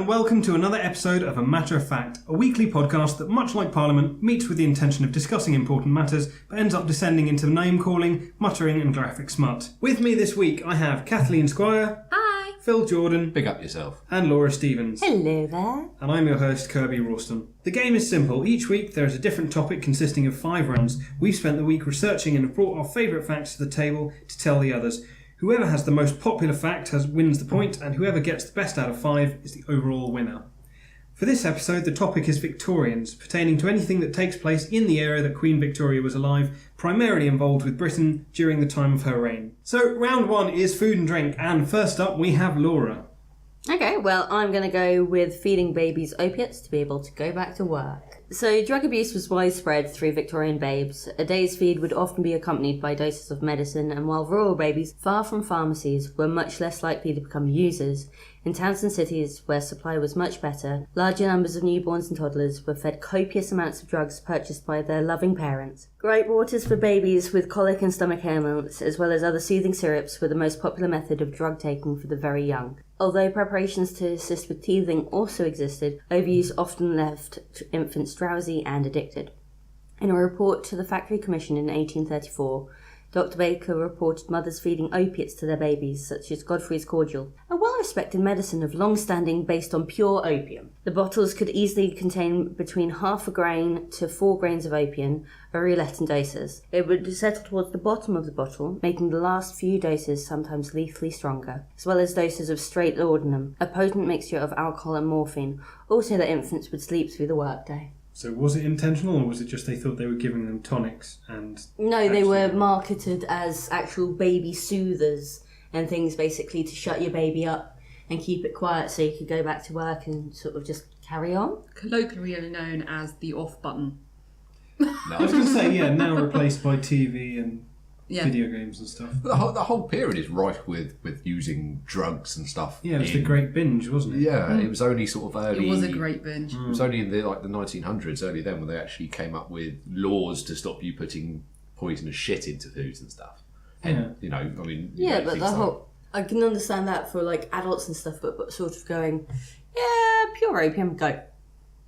and welcome to another episode of A Matter of Fact, a weekly podcast that, much like Parliament, meets with the intention of discussing important matters, but ends up descending into name-calling, muttering and graphic smut. With me this week I have Kathleen Squire. Hi. Phil Jordan. Big up yourself. And Laura Stevens. Hello there. And I'm your host, Kirby Rawston. The game is simple. Each week there is a different topic consisting of 5 rounds. We've spent the week researching and have brought our favourite facts to the table to tell the others. Whoever has the most popular fact wins the point, and whoever gets the best out of 5 is the overall winner. For this episode, the topic is Victorians, pertaining to anything that takes place in the era that Queen Victoria was alive, primarily involved with Britain during the time of her reign. So, round 1 is food and drink, and first up we have Laura. Okay, well, I'm going to go with feeding babies opiates to be able to go back to work. So, drug abuse was widespread through Victorian babes. A day's feed would often be accompanied by doses of medicine, and while rural babies, far from pharmacies, were much less likely to become users, in towns and cities where supply was much better, larger numbers of newborns and toddlers were fed copious amounts of drugs purchased by their loving parents. Gripe waters for babies with colic and stomach ailments, as well as other soothing syrups, were the most popular method of drug taking for the very young. Although preparations to assist with teething also existed, overuse often left infants drowsy and addicted. In a report to the Factory Commission in 1834, Dr. Baker reported mothers feeding opiates to their babies, such as Godfrey's cordial, a well-respected medicine of long standing based on pure opium. The bottles could easily contain between half a grain to 4 grains of opium, roulette in doses. It would settle towards the bottom of the bottle, making the last few doses sometimes lethally stronger, as well as doses of straight laudanum, a potent mixture of alcohol and morphine, also that infants would sleep through the workday. So was it intentional, or was it just they thought they were giving them tonics and... No, they were marketed as actual baby soothers and things basically to shut your baby up and keep it quiet so you could go back to work and sort of just carry on. Colloquially known as the off button. No, I was going to say, yeah, now replaced by TV and video games and stuff. The whole period is rife with using drugs and stuff. Yeah, it was the Great Binge, wasn't it? Yeah, it was only sort of early... It was a great binge. It was only in the 1900s, early then, when they actually came up with laws to stop you putting poisonous shit into foods and stuff. And, you know, I mean... Yeah, but the whole... I can understand that for, like, adults and stuff, but sort of going, yeah, pure opium, go.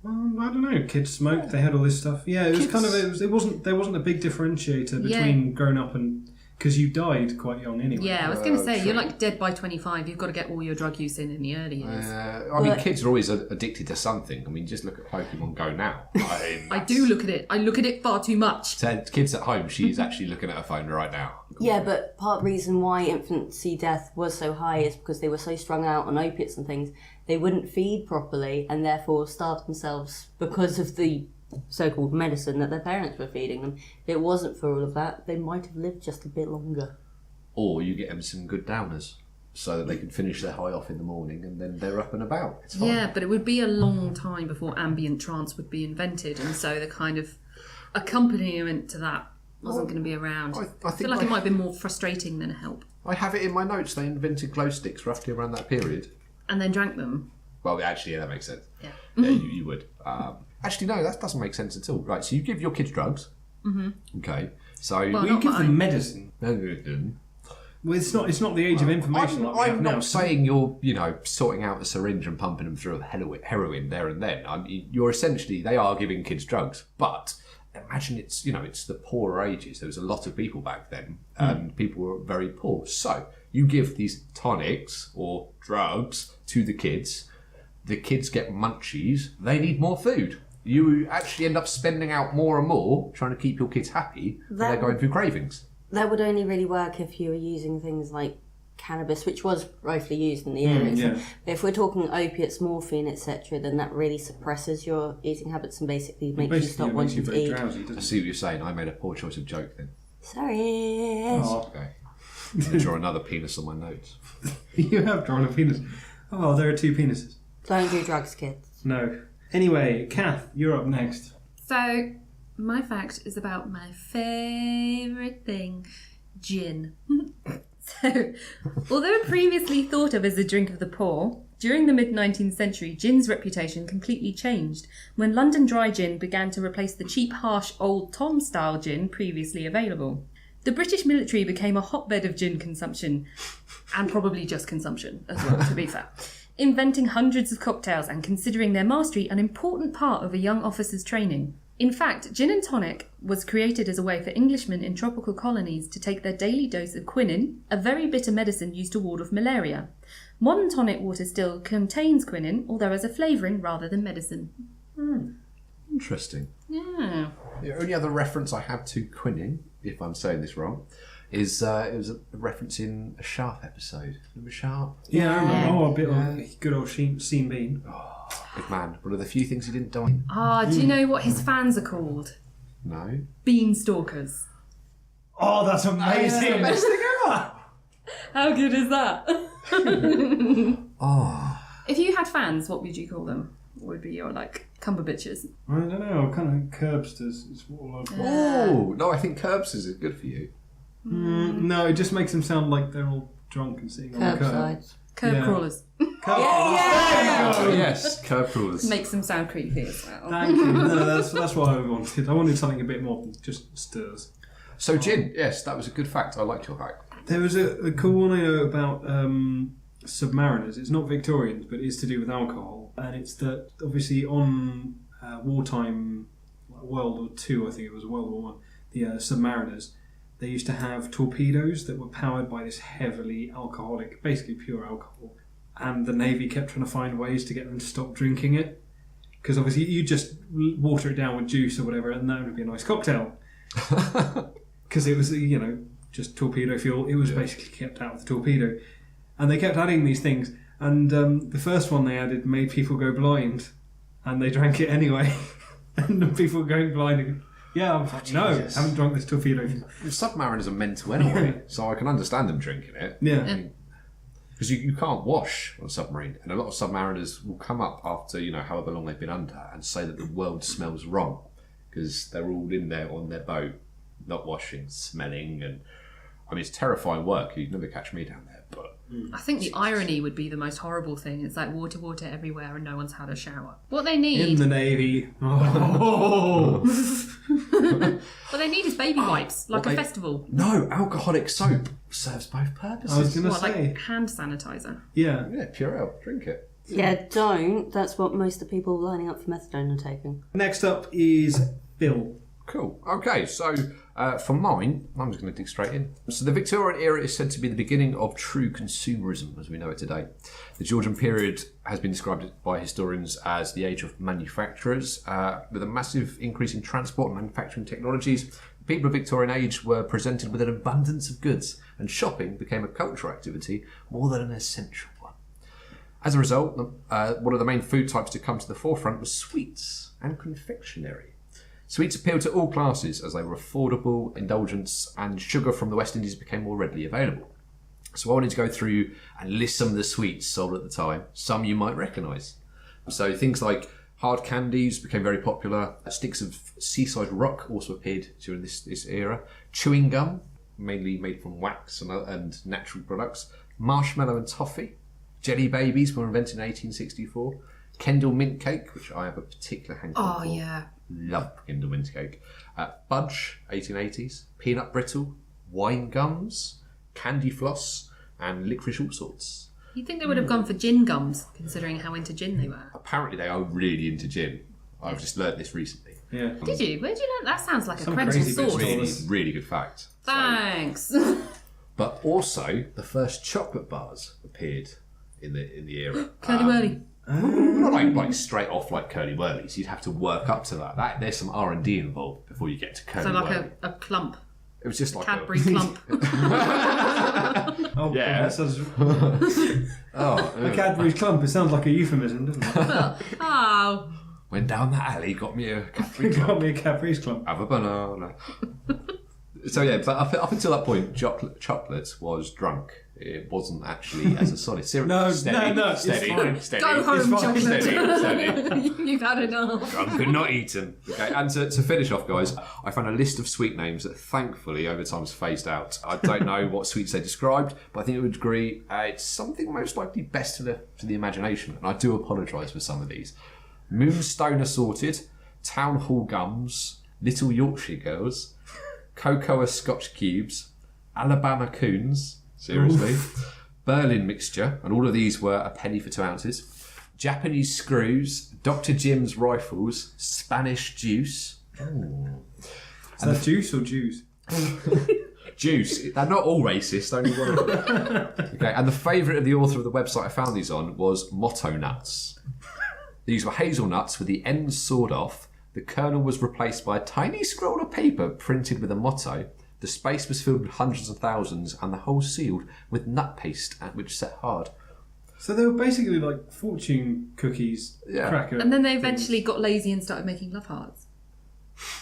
Well, I don't know. Kids smoked. They had all this stuff. Yeah, it was kind of. There wasn't a big differentiator between grown up and because you died quite young anyway. Yeah, I was going to say you're like dead by 25. You've got to get all your drug use in the early years. I mean, kids are always addicted to something. I mean, just look at Pokemon Go now. I do look at it. I look at it far too much. Kids at home. She's actually looking at her phone right now. Yeah, but part of the reason why infancy death was so high is because they were so strung out on opiates and things. They wouldn't feed properly and therefore starved themselves because of the so-called medicine that their parents were feeding them. If it wasn't for all of that, they might have lived just a bit longer. Or you get them some good downers so that they can finish their high off in the morning and then they're up and about. It's fine. Yeah, but it would be a long time before ambient trance would be invented, and so the kind of accompaniment to that wasn't going to be around. I feel like it might have been more frustrating than a help. I have it in my notes. They invented glow sticks roughly around that period. And then drank them. Well, actually, yeah, that makes sense. Yeah, yeah, you would. Actually, no, that doesn't make sense at all. Right, so you give your kids drugs. Mm-hmm. Okay, so you give them medicine. Well, it's not the age of information. I'm not saying you're sorting out a syringe and pumping them through heroin there and then. You're essentially they are giving kids drugs, but imagine it's the poorer ages. There was a lot of people back then, and people were very poor. So you give these tonics or drugs to the kids. The kids get munchies. They need more food. You actually end up spending out more and more trying to keep your kids happy when they're going through cravings. That would only really work if you were using things like cannabis, which was rightfully used in the era. Yeah. But if we're talking opiates, morphine, etc., then that really suppresses your eating habits and basically makes you stop wanting to eat. Drowsy, I see what you're saying. I made a poor choice of joke then. Sorry. Oh. Okay. I'm going to draw another penis on my notes. You have drawn a penis. Oh, there are 2 penises. Don't do drugs, kids. No. Anyway, Kath, you're up next. So, my fact is about my favourite thing, gin. So, although previously thought of as a drink of the poor, during the mid-19th century, gin's reputation completely changed when London dry gin began to replace the cheap, harsh, Old Tom-style gin previously available. The British military became a hotbed of gin consumption, and probably just consumption as well, to be fair. inventing hundreds of cocktails and considering their mastery an important part of a young officer's training. In fact, gin and tonic was created as a way for Englishmen in tropical colonies to take their daily dose of quinine, a very bitter medicine used to ward off malaria. Modern tonic water still contains quinine, although as a flavouring rather than medicine. Interesting. Yeah. The only other reference I have to quinine, if I'm saying this wrong, is it was a reference in a Sharp episode. Remember Sharp? Yeah, I remember. Oh, a bit of good old Seam Bean. Big man. One of the few things he didn't die in. Do you know what his fans are called? No. Beanstalkers. Oh, that's amazing! Best thing ever! How good is that? Oh. If you had fans, what would you call them? What would be your, cumberbitches? I don't know, kind of curbsters. It's what I Oh, no, I think curbsters is good for you. No, it just makes them sound like they're all drunk and sitting on the curb. Curbsides. Curb crawlers. Yes, curb crawlers. Makes them sound creepy as well. Thank you. No, that's what I wanted. I wanted something a bit more than just stirs. So gin, yes, that was a good fact. I liked your fact. There was a cool one I know about submariners. It's not Victorians, but it's to do with alcohol. And it's that, obviously, on wartime, World War II, I think it was World War One, the submariners, they used to have torpedoes that were powered by this heavily alcoholic, basically pure alcohol. And the Navy kept trying to find ways to get them to stop drinking it. Because obviously you just water it down with juice or whatever, and that would be a nice cocktail. Because it was, just torpedo fuel. It was basically kept out of the torpedo. And they kept adding these things. And the first one they added made people go blind. And they drank it anyway. And the people were going blind and I haven't drunk this torpedo. Submariners are mental anyway, so I can understand them drinking it. Yeah. Because you can't wash on a submarine, and a lot of submariners will come up after, however long they've been under and say that the world smells wrong because they're all in there on their boat, not washing, smelling, and it's terrifying work. You'd never catch me down there, but... I think the irony would be the most horrible thing. It's like water everywhere and no one's had a shower. What they need... In the Navy. Oh. What they need is baby wipes, like a festival. No, alcoholic soap serves both purposes. I was going to say. Like hand sanitizer. Yeah. Yeah, pure ale. Drink it. Yeah, don't. That's what most of the people lining up for methadone are taking. Next up is Bill. Cool. Okay, so for mine, I'm just going to dig straight in. So the Victorian era is said to be the beginning of true consumerism as we know it today. The Georgian period has been described by historians as the age of manufacturers. With a massive increase in transport and manufacturing technologies, the people of Victorian age were presented with an abundance of goods, and shopping became a cultural activity more than an essential one. As a result, one of the main food types to come to the forefront was sweets and confectionery. Sweets appealed to all classes as they were affordable, indulgence, and sugar from the West Indies became more readily available. So I wanted to go through and list some of the sweets sold at the time, some you might recognise. So things like hard candies became very popular, sticks of seaside rock also appeared during this era, chewing gum, mainly made from wax and natural products, marshmallow and toffee, jelly babies were invented in 1864, Kendal mint cake, which I have a particular hankering for. Oh, yeah. Love Kendal mint cake. Budge, 1880s. Peanut brittle, wine gums, candy floss, and licorice all sorts. You'd think they would have gone for gin gums, considering how into gin they were. Apparently they are really into gin. I've just learnt this recently. Yeah. Did you? Where did you learn? That sounds like Some a parental crazy bit of source. gin. Really good fact. Thanks. But also, the first chocolate bars appeared in the era. Curly whirly. Not like straight off like Curly Whirlies. You'd have to work up to that. There's some R&D involved before you get to Curly So like Whirly. a clump. It was just like Cadbury clump. Oh, Yeah. that sounds... Oh, A Cadbury's clump, it sounds like a euphemism, doesn't it? Oh. went down the alley, got me a Cadbury Got clump, me a Cadbury's clump. have a banana. So yeah, but up until that point, chocolate was drunk. It wasn't actually as a solid syrup. No, steady, no, it's steady, fine. steady. Go home, It's fine. chocolate. Steady. You've had enough. Drunk and not eaten. Okay, and to finish off, guys, I found a list of sweet names that thankfully over time has phased out. I don't know what sweets they described, but I think we would agree it's something most likely best to the imagination, and I do apologise for some of these. Moonstone assorted, Town Hall gums, Little Yorkshire girls, Cocoa Scotch cubes, Alabama coons, seriously, Berlin mixture, and all of these were a penny for 2 ounces. Japanese screws, Dr. Jim's rifles, Spanish juice. Is that juice or Jews? Juice. They're not all racist, only one of them. Okay, and the favourite of the author of the website I found these on was Motto Nuts. These were hazelnuts with the ends sawed off. The kernel was replaced by a tiny scroll of paper printed with a motto. The space was filled with hundreds of thousands, and the whole sealed with nut paste, which set hard. So they were basically like fortune cookies, cracker. And then they eventually got lazy and started making love hearts.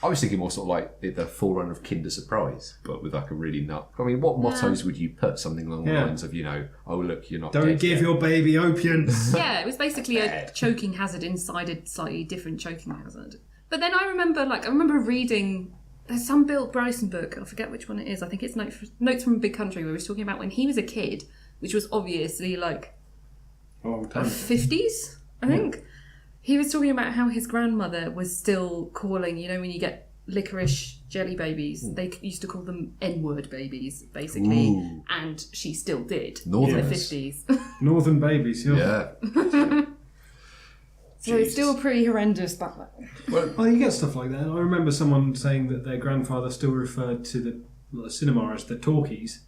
I was thinking more sort of like the forerunner of Kinder Surprise, but with like a really nut. I mean, what mottos would you put? Something along the lines of, oh look, you're not. Don't dead give yet. your baby opiums. Yeah, it was basically a choking hazard inside a slightly different choking hazard. But then I remember reading. There's some Bill Bryson book. I forget which one it is. I think it's Notes from a Big Country, where he was talking about when he was a kid, which was obviously like 50s, I think. He was talking about how his grandmother was still calling, when you get licorice jelly babies, they used to call them N-word babies, basically. Ooh. And she still did in the 50s. Northern babies, yeah. So it's still pretty horrendous back then. Well, you get stuff like that. I remember someone saying that their grandfather still referred to the cinema as the talkies.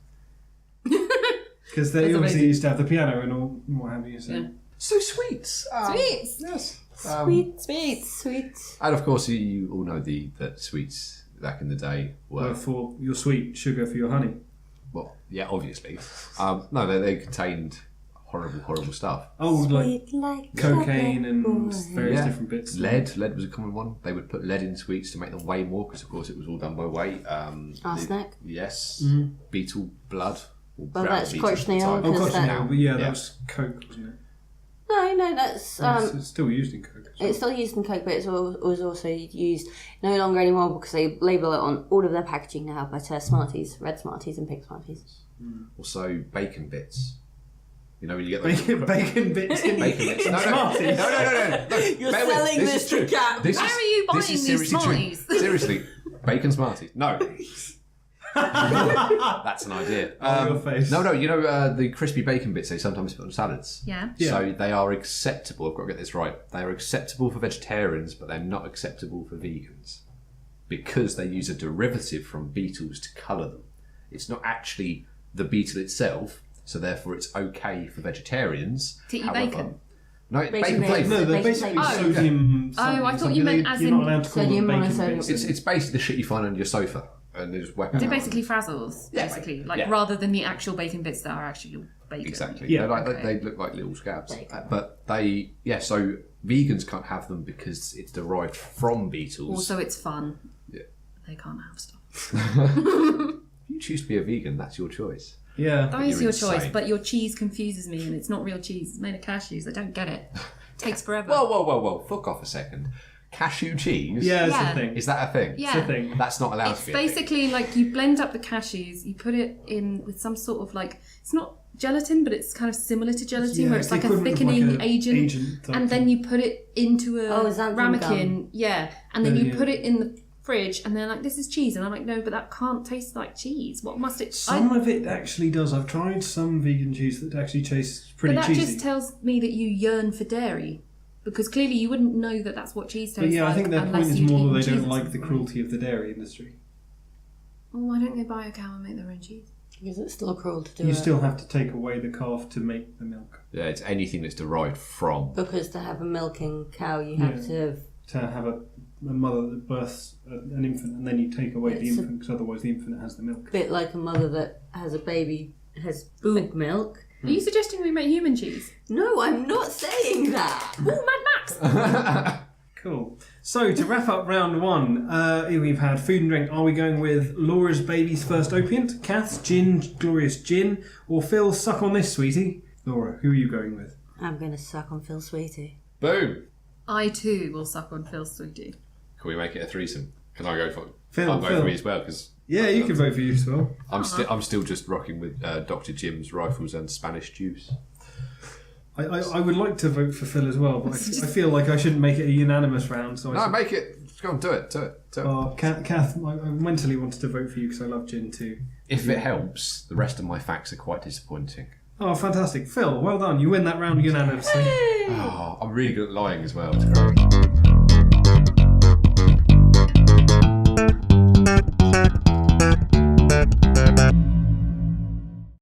Because they obviously used to have the piano and all, what have you. So. Yeah. So sweets. Sweets. Yes. Sweets. And of course, you all know that sweets back in the day were for your sweet, sugar for your honey. Well, yeah, obviously. No, they contained horrible stuff. Oh, like cocaine and various different bits. Lead was a common one. They would put lead in sweets to make them weigh more, because of course it was all done by weight. Arsenic. Yes. Beetle blood. Well, that's cochineal. Cochineal, but that was coke, wasn't it? No, that's... it's still used in coke. It's still used in coke, but it was also used no longer anymore because they label it on all of their packaging now, but Smarties, red Smarties and pink Smarties. Also, bacon bits. When you get bacon bits in Smarties. No. You're selling this to Cap. Where are you buying these Smarties? Seriously, bacon Smarties. No. That's an idea. Your face. No, the crispy bacon bits they sometimes put on salads. Yeah. So they are acceptable. I've got to get this right. They are acceptable for vegetarians, but they're not acceptable for vegans because they use a derivative from beetles to colour them. It's not actually the beetle itself, so therefore it's okay for vegetarians. To eat bacon. No, bacon flavour. No, they're basically sodium. I thought you meant as in you're not allowed to call them bacon monosodium. bits. It's basically the shit you find on your sofa. And they just whack They're out. basically frazzles, basically, rather than the actual bacon bits that are actually bacon. Exactly. Yeah. They look like little scabs. But so vegans can't have them because it's derived from beetles. Also, it's fun. Yeah. They can't have stuff. If you choose to be a vegan, that's your choice. Yeah. That is your insane. choice, but your cheese confuses me, and it's not real cheese. It's made of cashews. I don't get it. It takes forever. Whoa. Fuck off a second. Cashew cheese? Yeah, it's a thing. Is that a thing? Yeah. It's a thing. That's not allowed It's to be a thing. basically like you blend up the cashews, you put it in with some sort of it's not gelatin, but it's kind of similar to gelatin, where it's like a thickening agent and then you put it into a ramekin. Yeah. And then you put it in the fridge, and they're like, this is cheese. And I'm like, no, but that can't taste like cheese. What must it... Some of it actually does. I've tried some vegan cheese that actually tastes pretty cheesy. But that just tells me that you yearn for dairy. Because clearly you wouldn't know that that's what cheese tastes like. But yeah, I think their point is you'd more that eaten they don't cheese like the cruelty of the dairy industry. Well, why don't they buy a cow and make their own cheese? Because it's still cruel to do it. You still have to take away the calf to make the milk. Yeah, it's anything that's derived from. Because to have a milking cow, you have to have a mother that births an infant, and then you take away the infant, because otherwise the infant has the milk. A bit like a mother that has a baby has boob milk. Are you suggesting we make human cheese? No, I'm not saying that. Oh, Mad Max! Cool. So, to wrap up round one, we've had food and drink. Are we going with Laura's baby's first opiate, Kath's gin, Glorious gin, or Phil's suck on this, sweetie? Laura, who are you going with? I'm going to suck on Phil Sweetie. Boom! I too will suck on Phil Sweetie. Can we make it a threesome? Can I go for it? Phil, I'll vote for me as well, because... Yeah, you can vote for you as well. I'm still just rocking with Dr. Jim's rifles and Spanish juice. I would like to vote for Phil as well, but I feel like I shouldn't make it a unanimous round. So Make it. Go on, do it. Kath, I mentally wanted to vote for you because I love gin too. If it helps, the rest of my facts are quite disappointing. Oh, fantastic. Phil, well done. You win that round unanimously. Oh, I'm really good at lying as well. It's great.